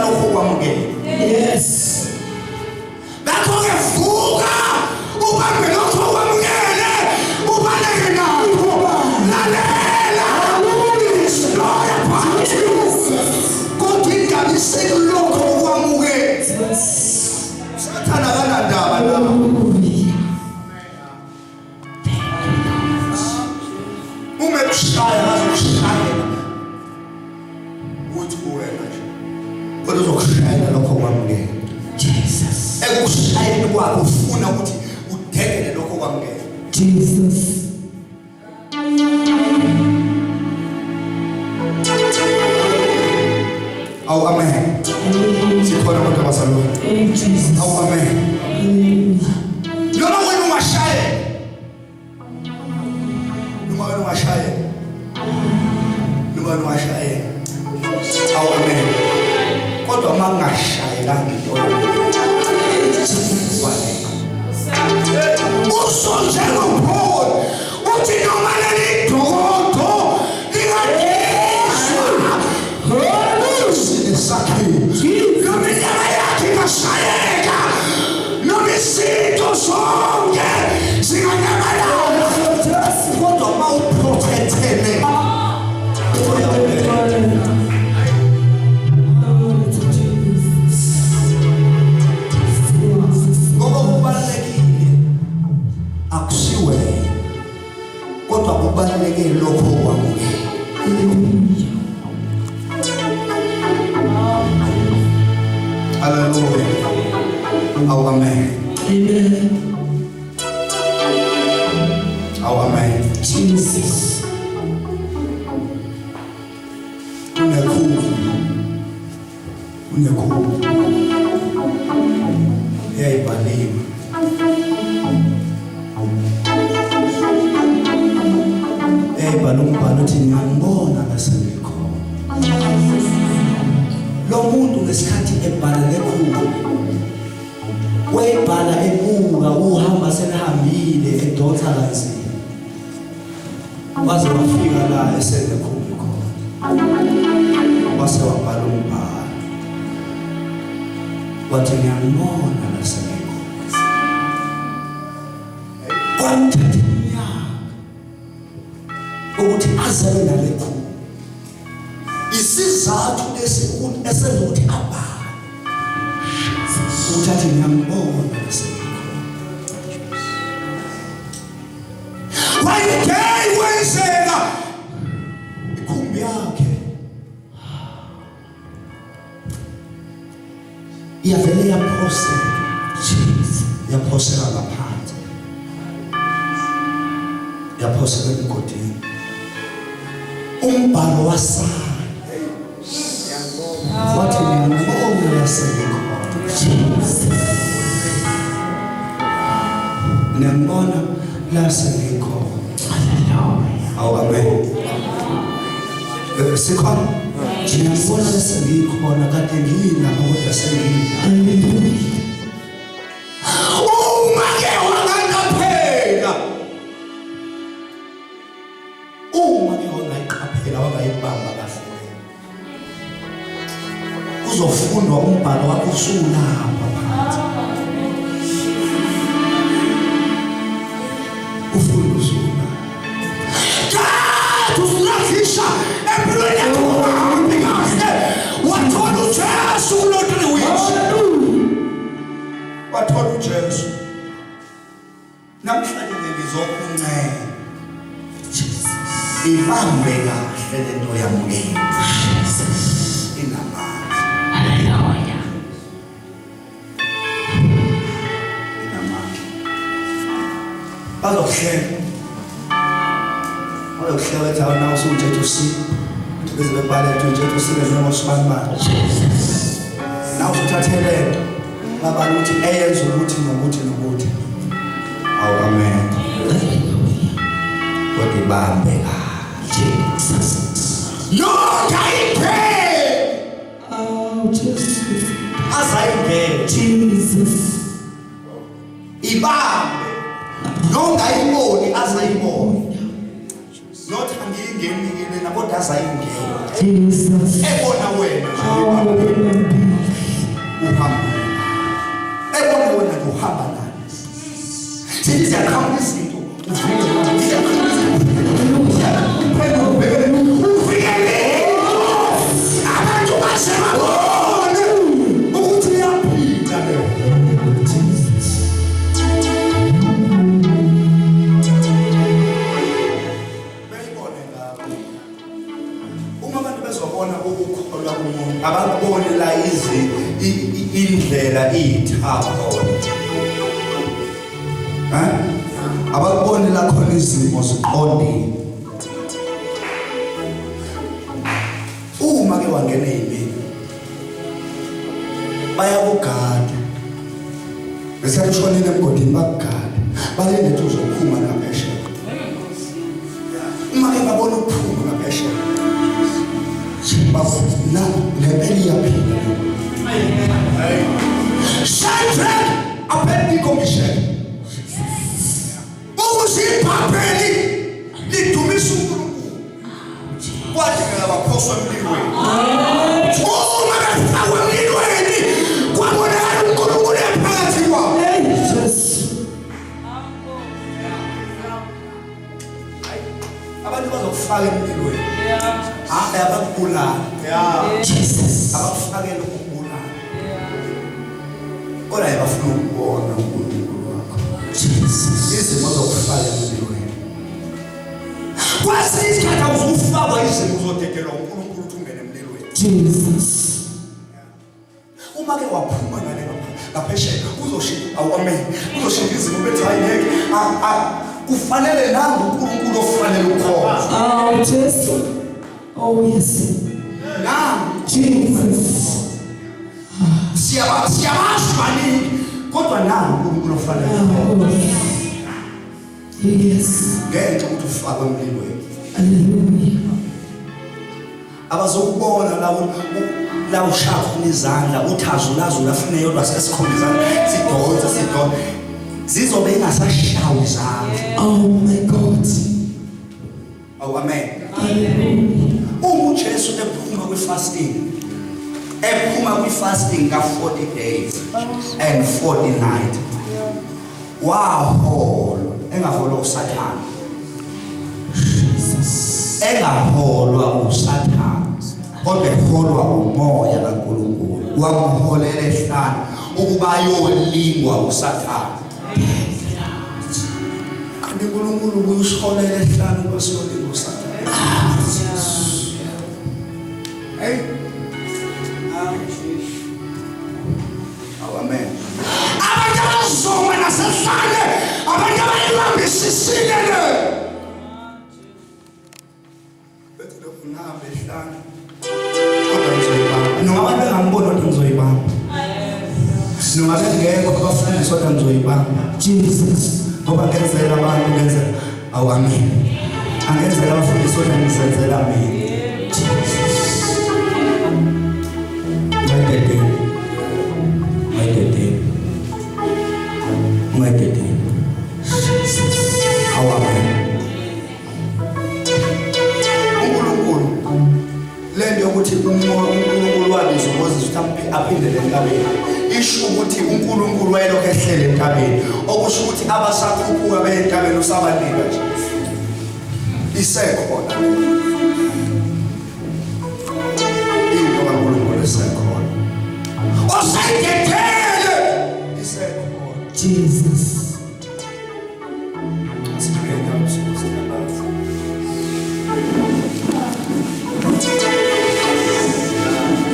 lokho kwamukela. Yes. Ngakho-ke vuka ubambe lokho kwamukele ubaleke nakho. Lalela isloya phansi kodwa ingabiseki lokho kwamukela. Sathana kanandaba nabo. Umekushaya azokushayela uthi kuwena nje kodwa uzokushayela lokho kwamukela. Jesus. Ekushayeni kwakho ufuna ukuthi udekele lokho kwamukela. Jesus. Awu amen. Sikhona abantu abasaloyo. Jesus. Awu amen. Noma wena ungashayela. Noma wena ungashayela. Noma wena ungashayela. Awu amen. Kodwa uma ungashayelanga into usonjela uPaul uthi noma lelidodo lingadiswa sakhe noma indaba yakhe ingashayeka noma izinto zonke zinganyamalala kodwa uma uprotectele ngoba kubalulekile akusiwe kodwa kubalulekile lokho kwamukela. Hallelujah. Awu amen. Amen. Awu amen. Jesus. Unekhulu. Yayibhaliwe. Yayibhala umbhalo uthi ngiyambona ngasengikhona. Lo muntu ngesikhathi ebhala lekhulu wayebhala ebuka uhamba senihambile edonsa kanzima waze wafika la esenekhulu khona wase wabhala umbhalo wathi ngiyambona ngasengikhona. Kwamthatha iminyaka ukuthi azabe nalekhulu. Isizathu esenza ukuthi abhale uthathi ngiyambona ngasengikhona. Wayeke wenzeka ikhumbi yakhe iyavele yaphoseka. Jesus. Yaphoseka ngaphansi. Yaphoseka emgodini. Umbhalo wasala. Wathi ngiyambona ngasengikhona. Jesus. Ngiyambona ngasengikhona. Hallelujah. Awu amen. Sikhona. Ngiyambona ngasengikhona kade ngiyilapho kodwa sengiyila. Hallelujah. Uma-ke wangangaphela. Uma-ke wangayiqaphela wangayibamba kahle. Uzofundwa umbhalo wakho usulapha phansi. Ufunda usula. Kade usulafisha empilweni yakho uhambe kahle. Wathola uJesu kulothe wishi. Wathola uJesu. Namhlanje ngizokuncela. Jesus. Ibambe kahle lento yamukela. Jesus. Inamandla. Hallelujah. Inamandla. Bazokuhlela. Bazokuhlela ethi awuna usujethe usiko. Bese bebhala ethi ujethe usiko njengoba usibambana. Jesus. Nawu uthathelele. Baba uthi eyenza ukuthi nokuthi nokuthi. Awu amen. Kodwa ibambe kahle. Jesus. Lord, I pray. Oh, Jesus. Azayingena. Jesus. Ibambe. Nongayiboni azayibona. Not angiyingeni kodwa azayingena. Jesus. Ebona wena nje Oh, ibambe. amen. uhamba ebona wena nje uhamba naye sithi siyakhamba izinto uvile abantu basebabone ukuthi uyaphila leyo ukukholwa kumuntu abakuboni la indlela iyithapho abakuboni la khona izimo ziqondile uma ke wangena ezimini bayakugada bese kushonile emgodini bakugada balinde ukuthi uzophuma ngaphesheya uma ke babona ukuphuma ngaphesheya na lebeli yaphila Shadrach Abednego Meshach ubusiphapheli lidumisa uNkulunkulu kwathi ngabaphoswa emlilweni uma befakwe emlilweni kwabonakala uNkulunkulu ephakathi kwabo abantu bazofaka emlilweni abakubulala Jesus abafakela ukubulala kodwa yabafuna ukubona uNkulunkulu wakho Jesus izimo zokufaka emlilweni kwasi isikhathi uzufakwa izimo uzodedelwa uNkulunkulu ukuthi ungene emlilweni Jesus uma ke waphuma ngale ngaphesheya uzoshintsha amen uzoshintsha izimo bethi ayeke kufanele nangu uNkulunkulu ofanele ukhona Jesus oh yes now Jesus siyabashwani kodwa nangu uNkulunkulu ofanele yes ngenxa ukuthi ufakwe emlilweni hallelujah abazokubona la ushaka izandla uthazulazo lafune yodwa sesikhombisa sidonsa zizobe ingasashawi izandla oh my God oh amen hallelujah uJesu ephuma kwi-fasting ka 40 days and 40 nights waholwa engaholwa uSathane engaholwa uSathane kodwa eholwa umoya kaNkulunkulu wamholela ehlane ukuba ayolingwa uSathane kanti uNkulunkulu uyisholela ehlane ukuba siyolingwa uSathane hey amen abantu abazonga nasehlane abantu abayibambisisile le bethi lokunamba ehlane kodwa ngizoyibamba noma abantu bengamboni kodwa ngizoyibamba noma bengekho abafundisi kodwa ngizoyibamba Jesus ngoba ngenzela abantu ngenzela awu amen angenzela abafundisi kodwa ngizenzela mina uNkulunkulu lento yokuthi uNkulunkulu wabiza uMoses ukuthi aphindele entabeni isho ukuthi uNkulunkulu wayelokho ehlele entabeni okusho ukuthi abasakhuphuka bentabeni usabanika nje isekhona into kaNkulunkulu isekhona osayidedele isekhona Jesus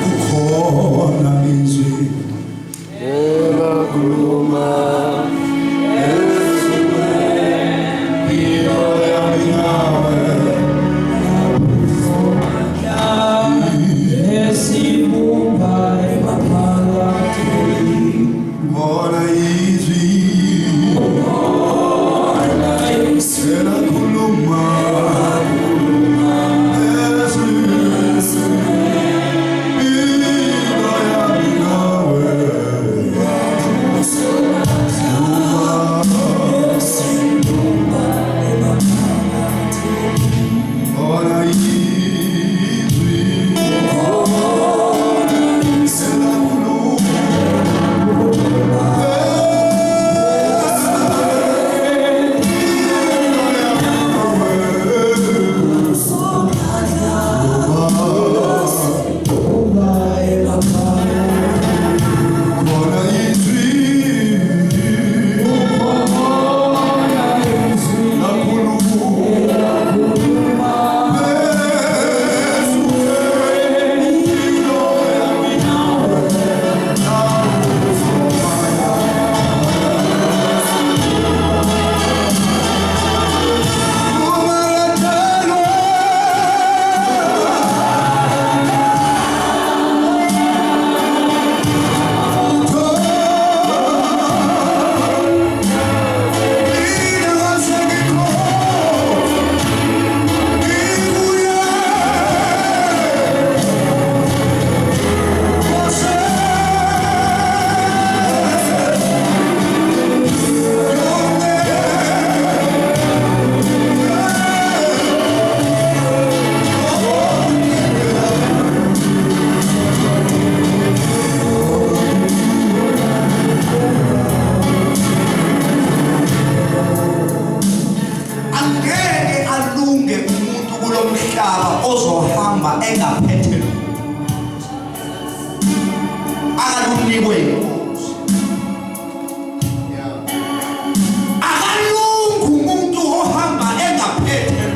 kukhona izwi elakhuluma ezweni iyo yami nawe ozohamba engaphethe akalunikwe inkosi. Akalungu umuntu ohamba engaphethe.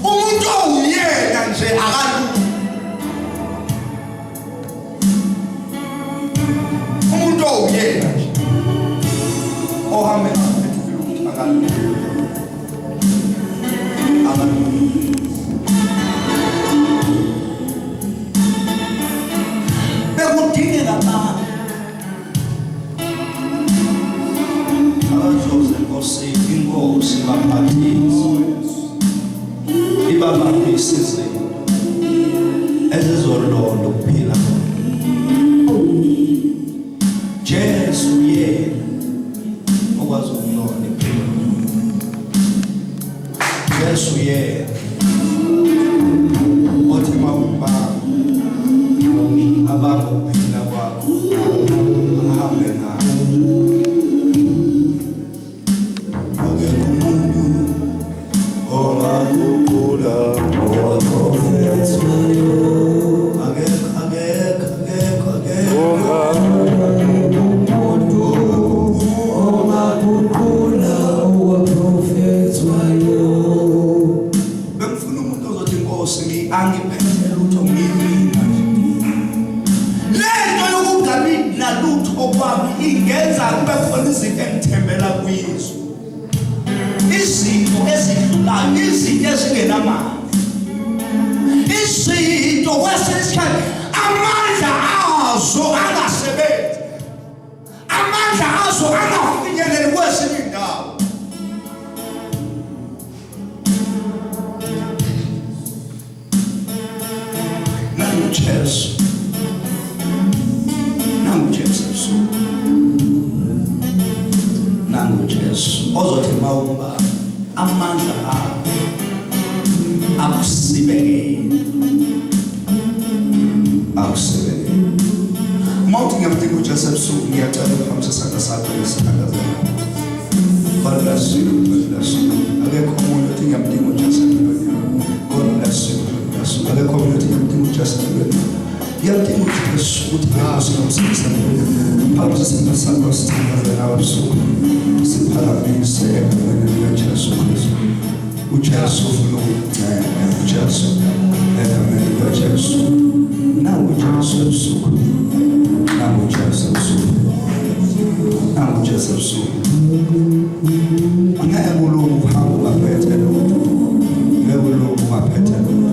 Umuntu oyena nje akalungu. Umuntu oyena nje ohamba engaphethe akalungu. Bekudingeka abantu abazoze inkosi baphathise ibabambise izinto ezizolonda ukuphila. Jesu yena okwazi ukulonda impilo. Jesu yena othi mawubamba abamba ukuphila kwakho ahambe nawe. Akekho umuntu ongaguqula owaprofethi. Akekho umuntu ongaguqula owaprofethi wayo. Bengifuna umuntu ozothi inkosi angiphethe lutho ngiyimina. Lento yokungabi nalutho okwami ingenza kube khona izinto engithembela kuyizo. Izinto ezidlulayo, izinto ezingenamandla. Izinto kwesikhathi amandla azo angasebenzi. Amandla azo angafinyeleli kwezinye indawo. Jesu nangu Jesu ozothi mawuba amandla akho akusibekele mawuthi ngiyamdinga uJesu ebusuku ngiyacela ukuhambisa isandla sakho lesikhandazela. God bless you. Akekho umuntu othi ngiyamdinga uJesu empilweni. God bless you. Akekho umuntu othi ngiyamdinga uJesu empilweni. Ngiyamdinga uJesu ukuthi ngiyamsebenzisa phakathi isandla sakho sithandazela ebusuku siphakamise empilweni kaJesu Kristu. uJesu ufuna ukunceda. uJesu egameni likaJesu. Nangu uJesu ebusuku. Nangu uJesu ebusuku. Nangu uJesu ebusuku. Angeke ulokhu uhamba ungaphethe lutho. Ngeke ulokhu ungaphethe lutho.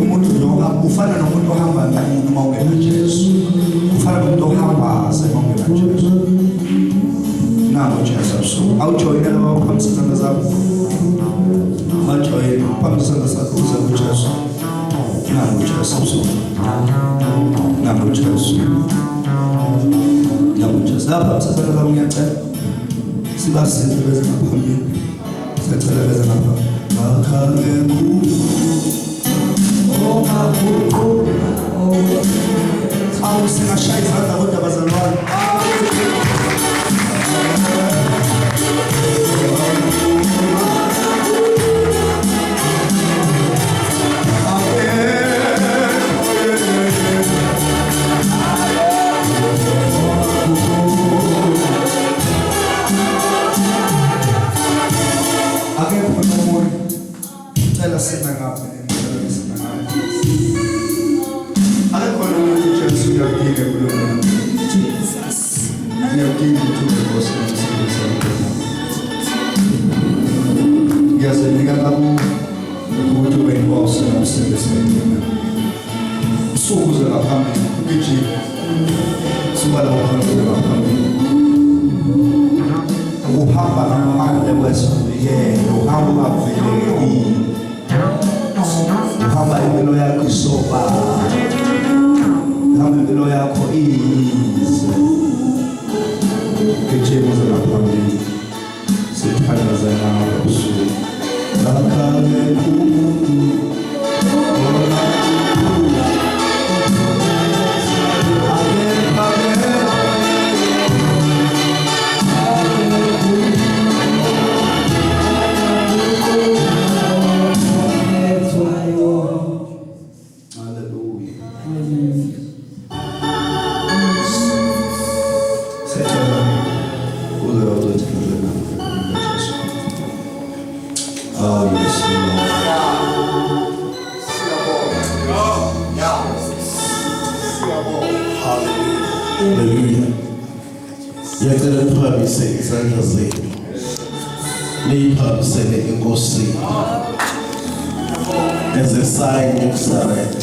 Umuntu noma ufana nomuntu ohamba noma ungena Jesu. Ufana nomuntu ohamba sengongena Jesu. Nangu uJesu ebusuku. Awujoyina lo phamsana zakho. Awujoyina phamsana zakho uze uJesu. Nangu uJesu ebusuku. Nangu uJesu. Lapha sisaqala ngiyacela sibasize beze ngaphambili. Sicela beze ngapha. Makhale ku awusingashaya izandla kodwa bazalwane. Oh, yes, Lord. Hallelujah. Yacela uphamise izandla zenu. Niyiphamisele iNkosi. As a sign of surrender.